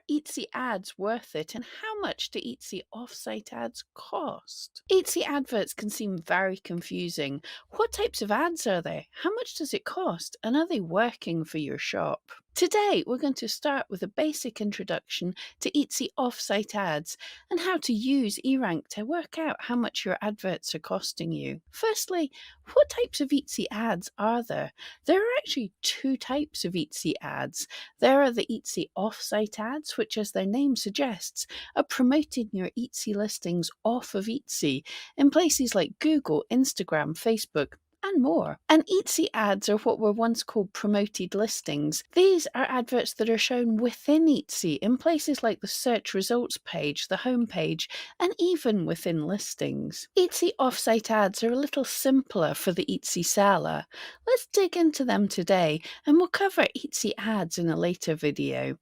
Etsy ads worth it, and how much do Etsy offsite ads cost? Etsy adverts can seem very confusing. What types of ads are they? How much does it cost? And are they working for your shop? Today, we're going to start with a basic introduction to Etsy offsite ads and how to use eRank to work out how much your adverts are costing you. Firstly, what types of Etsy ads are there? There are actually two types of Etsy ads. There are the Etsy offsite ads, which, as their name suggests, are promoting your Etsy listings off of Etsy in places like Google, Instagram, Facebook, and more. And Etsy ads are what were once called promoted listings. These are adverts that are shown within Etsy in places like the search results page, the home page, and even within listings. Etsy offsite ads are a little simpler for the Etsy seller. Let's dig into them today, and we'll cover Etsy ads in a later video.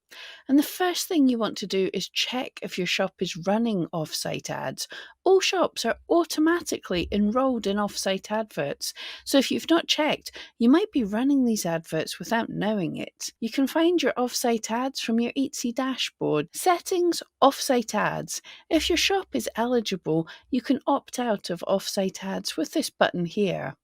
And the first thing you want to do is check if your shop is running offsite ads. All shops are automatically enrolled in offsite adverts, so if you've not checked, you might be running these adverts without knowing it. You can find your offsite ads from your Etsy dashboard. Settings, offsite ads. If your shop is eligible, you can opt out of offsite ads with this button here.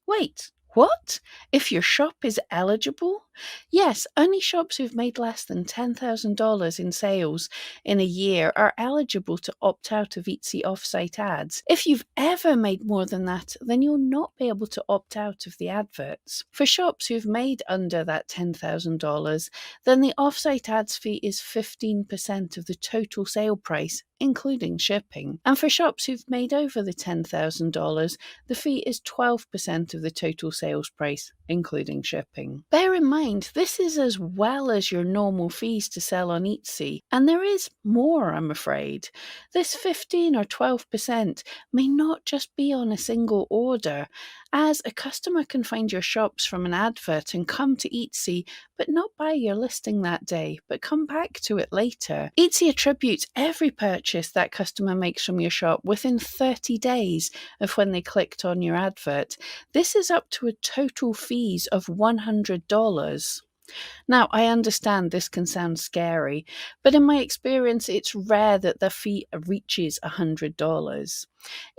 Wait, what? If your shop is eligible? Yes, only shops who've made less than $10,000 in sales in a year are eligible to opt out of Etsy offsite ads. If you've ever made more than that, then you'll not be able to opt out of the adverts. For shops who've made under that $10,000, then the offsite ads fee is 15% of the total sale price, including shipping. And for shops who've made over the $10,000, the fee is 12% of the total sales price, including shipping. Bear in mind, this is as well as your normal fees to sell on Etsy, and there is more, I'm afraid. This 15 or 12% may not just be on a single order, as a customer can find your shops from an advert and come to Etsy, but not buy your listing that day, but come back to it later. Etsy attributes every purchase that customer makes from your shop within 30 days of when they clicked on your advert. This is up to a total fees of $100. Now, I understand this can sound scary, but in my experience, it's rare that the fee reaches $100.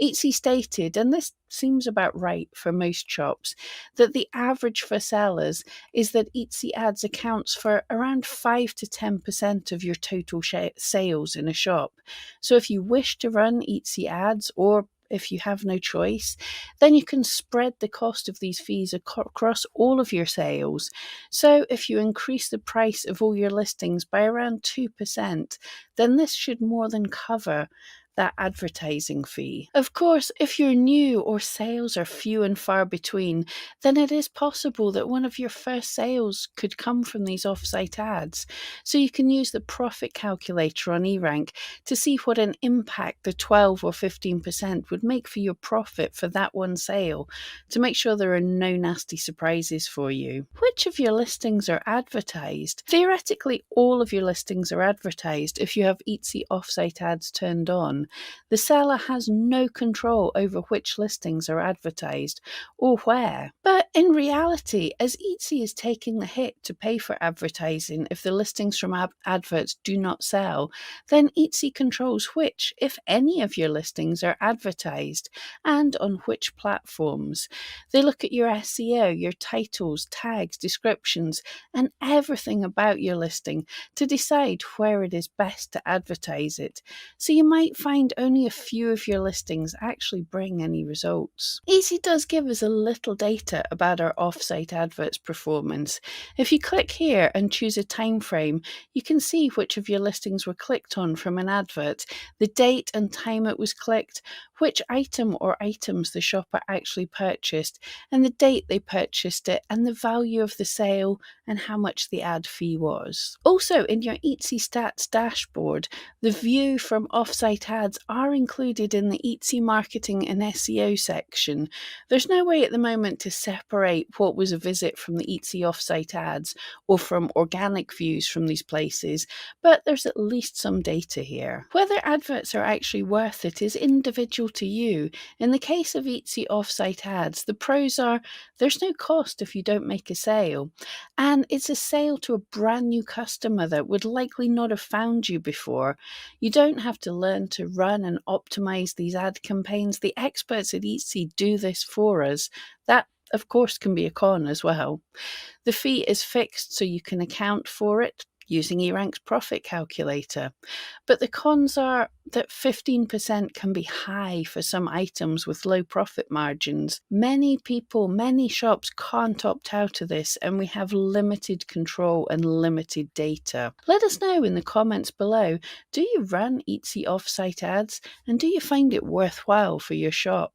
Etsy stated, and this seems about right for most shops, that the average for sellers is that Etsy ads accounts for around 5 to 10% of your total sales in a shop. So if you wish to run Etsy ads, or if you have no choice, then you can spread the cost of these fees across all of your sales. So if you increase the price of all your listings by around 2%, then this should more than cover that advertising fee. Of course, if you're new or sales are few and far between, then it is possible that one of your first sales could come from these offsite ads. So you can use the profit calculator on eRank to see what an impact the 12 or 15% would make for your profit for that one sale, to make sure there are no nasty surprises for you. Which of your listings are advertised? Theoretically, all of your listings are advertised if you have Etsy offsite ads turned on. The seller has no control over which listings are advertised or where. But in reality, as Etsy is taking the hit to pay for advertising if the listings from adverts do not sell, then Etsy controls which, if any, of your listings are advertised and on which platforms. They look at your SEO, your titles, tags, descriptions, and everything about your listing to decide where it is best to advertise it. So you might find only a few of your listings actually bring any results. Etsy does give us a little data about our offsite adverts performance. If you click here and choose a time frame, you can see which of your listings were clicked on from an advert, the date and time it was clicked, which item or items the shopper actually purchased, and the date they purchased it, and the value of the sale, and how much the ad fee was. Also, in your Etsy stats dashboard, the view from offsite ads are included in the Etsy marketing and SEO section. There's no way at the moment to separate what was a visit from the Etsy offsite ads or from organic views from these places, but there's at least some data here. Whether adverts are actually worth it is individual appeal to you. In the case of Etsy Offsite Ads, the pros are there's no cost if you don't make a sale, and it's a sale to a brand new customer that would likely not have found you before. You don't have to learn to run and optimize these ad campaigns. The experts at Etsy do this for us. That, of course, can be a con as well. The fee is fixed so you can account for it using eRank's profit calculator. But the cons are that 15% can be high for some items with low profit margins. Many people, many shops can't opt out of this, and we have limited control and limited data. Let us know in the comments below, do you run Etsy Offsite Ads, and do you find it worthwhile for your shop?